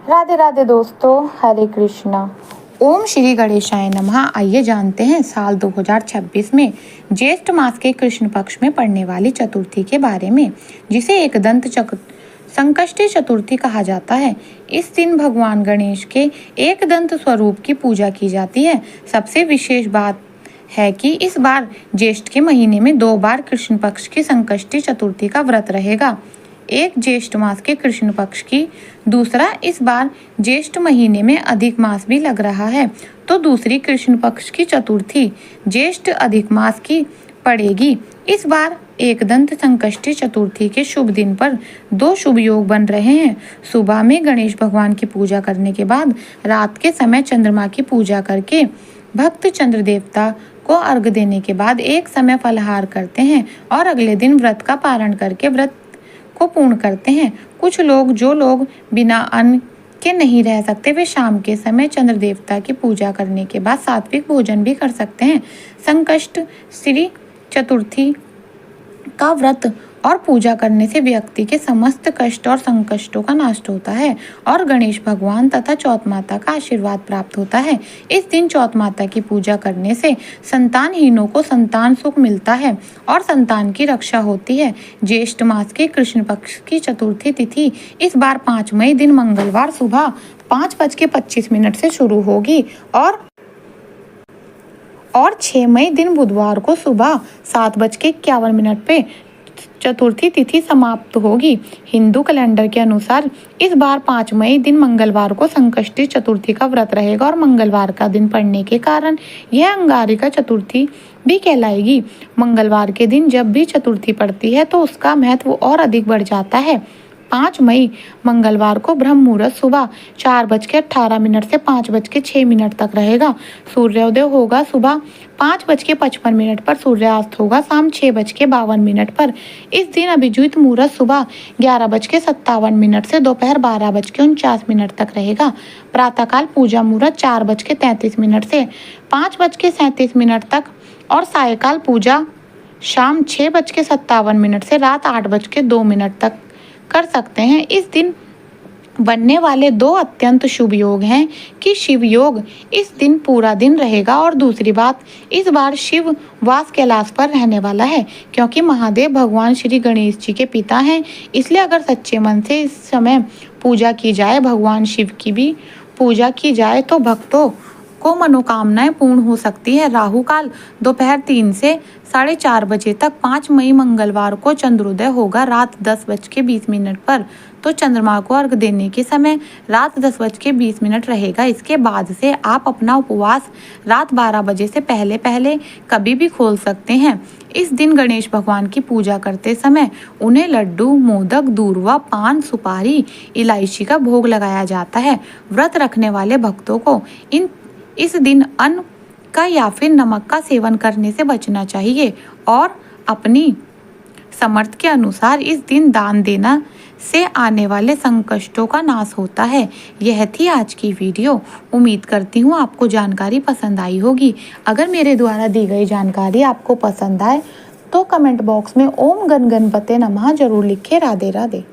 राधे राधे दोस्तों, हरे कृष्णा। ओम श्री गणेशाय नमः। आइए जानते हैं साल 2026 में ज्येष्ठ मास के कृष्ण पक्ष में पड़ने वाली चतुर्थी के बारे में, जिसे एकदंत संकष्टी चतुर्थी कहा जाता है। इस दिन भगवान गणेश के एकदंत स्वरूप की पूजा की जाती है। सबसे विशेष बात है कि इस बार ज्येष्ठ के महीने में 2 बार कृष्ण पक्ष की संकष्टी चतुर्थी का व्रत रहेगा। एक ज्येष्ठ मास के कृष्ण पक्ष की, दूसरा इस बार ज्येष्ठ महीने में अधिक मास भी लग रहा है, तो दूसरी कृष्ण पक्ष की चतुर्थी ज्येष्ठ अधिक मास की पड़ेगी। इस बार एकदंत संकष्टी चतुर्थी के शुभ दिन पर 2 शुभ योग बन रहे हैं। सुबह में गणेश भगवान की पूजा करने के बाद रात के समय चंद्रमा की पूजा करके भक्त चंद्र देवता को अर्घ देने के बाद एक समय फलाहार करते हैं और अगले दिन व्रत का पारण करके व्रत को पूर्ण करते हैं। कुछ लोग, जो लोग बिना अन्न के नहीं रह सकते, वे शाम के समय चंद्र देवता की पूजा करने के बाद सात्विक भोजन भी कर सकते हैं। संकष्ट श्री चतुर्थी का व्रत और पूजा करने से व्यक्ति के समस्त कष्ट और संकष्टों का नाश होता है और गणेश भगवान तथा चौथ माता का आशीर्वाद प्राप्त होता है। इस दिन चौथ माता की पूजा करने से संतानहीनों को संतान सुख मिलता है और संतान की रक्षा होती है। ज्येष्ठ मास के कृष्ण पक्ष की चतुर्थी तिथि इस बार 5 मई दिन मंगलवार सुबह 5:25 से शुरू होगी और 6 मई दिन बुधवार को सुबह 7:51 पे चतुर्थी तिथि समाप्त होगी। हिंदू कैलेंडर के अनुसार इस बार 5 मई दिन मंगलवार को संकष्टी चतुर्थी का व्रत रहेगा और मंगलवार का दिन पड़ने के कारण यह अंगारिका चतुर्थी भी कहलाएगी। मंगलवार के दिन जब भी चतुर्थी पड़ती है तो उसका महत्व और अधिक बढ़ जाता है। 5 मई मंगलवार को ब्रह्म मुहूर्त सुबह 4:18 से 5:06 तक रहेगा। सूर्योदय होगा सुबह 5:55 पर, सूर्यास्त होगा शाम 6:52 पर। इस दिन अभिजीत मुहूर्त सुबह 11:57 से दोपहर 12:49 तक रहेगा। प्रातःकाल पूजा मुहूर्त 4:33 से 5:37 तक और सायकाल पूजा शाम 6:57 से रात 8:02 तक कर सकते हैं। इस दिन बनने वाले 2 अत्यंत शुभ योग हैं कि शिव योग इस दिन पूरा दिन रहेगा और दूसरी बात, इस बार शिव वास कैलाश पर रहने वाला है, क्योंकि महादेव भगवान श्री गणेश जी के पिता हैं। इसलिए अगर सच्चे मन से इस समय पूजा की जाए, भगवान शिव की भी पूजा की जाए, तो भक्तों को मनोकामनाएं पूर्ण हो सकती है। राहु काल दोपहर 3 से 4:30 बजे तक। 5 मई मंगलवार को चंद्रोदय होगा रात 10:20 पर, तो चंद्रमा को अर्घ देने के समय रात 10:20 रहेगा। इसके बाद से आप अपना उपवास रात 12 बजे से पहले कभी भी खोल सकते हैं। इस दिन गणेश भगवान की पूजा करते समय उन्हें लड्डू, मोदक, दूर्वा, पान, सुपारी, इलायची का भोग लगाया जाता है। व्रत रखने वाले भक्तों को इस दिन अन्न का या फिर नमक का सेवन करने से बचना चाहिए और अपनी समर्थ के अनुसार इस दिन दान देना से आने वाले संकष्टों का नाश होता है। यह थी आज की वीडियो। उम्मीद करती हूँ आपको जानकारी पसंद आई होगी। अगर मेरे द्वारा दी गई जानकारी आपको पसंद आए तो कमेंट बॉक्स में ओम गण गणपते नमः जरूर लिखें। राधे राधे।